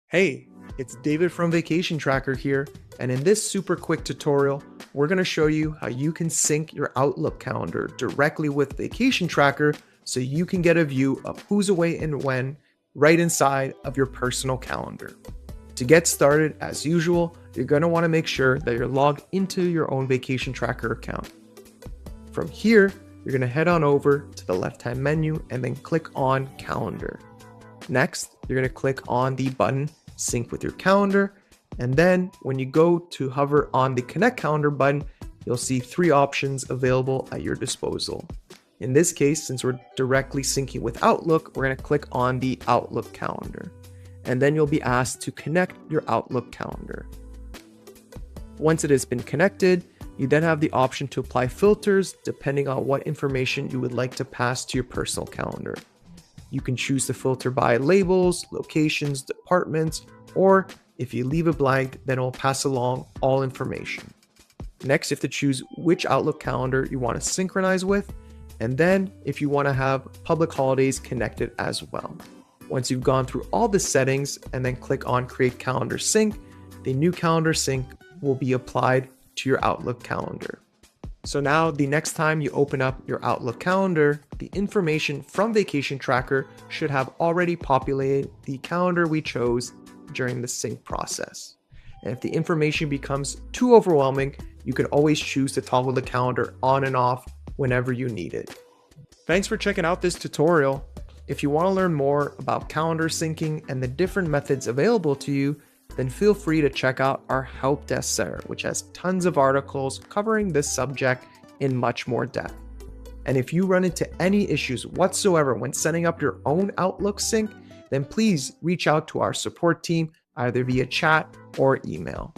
Hey, it's David from Vacation Tracker here, and in this super quick tutorial, we're going to show you how you can sync your Outlook calendar directly with Vacation Tracker so you can get a view of who's away and when right inside of your personal calendar. To get started, as usual, you're going to want to make sure that you're logged into your own Vacation Tracker account. From here, you're going to head on over to the left-hand menu and then click on Calendar. Next, you're going to click on the button Sync with your calendar, and then when you go to hover on the Connect Calendar button, you'll see three options available at your disposal. In this case, since we're directly syncing with Outlook, we're going to click on the Outlook calendar, and then you'll be asked to connect your Outlook calendar. Once it has been connected, you then have the option to apply filters depending on what information you would like to pass to your personal calendar. You can choose to filter by labels, locations, departments, or if you leave it blank, then it will pass along all information. Next, you have to choose which Outlook calendar you want to synchronize with, and then if you want to have public holidays connected as well. Once you've gone through all the settings and then click on Create Calendar Sync, the new calendar sync will be applied to your Outlook calendar. So now the next time you open up your Outlook calendar, the information from Vacation Tracker should have already populated the calendar we chose during the sync process. And if the information becomes too overwhelming, you can always choose to toggle the calendar on and off whenever you need it. Thanks for checking out this tutorial. If you want to learn more about calendar syncing and the different methods available to you, then feel free to check out our help desk there, which has tons of articles covering this subject in much more depth. And if you run into any issues whatsoever when setting up your own Outlook sync, then please reach out to our support team either via chat or email.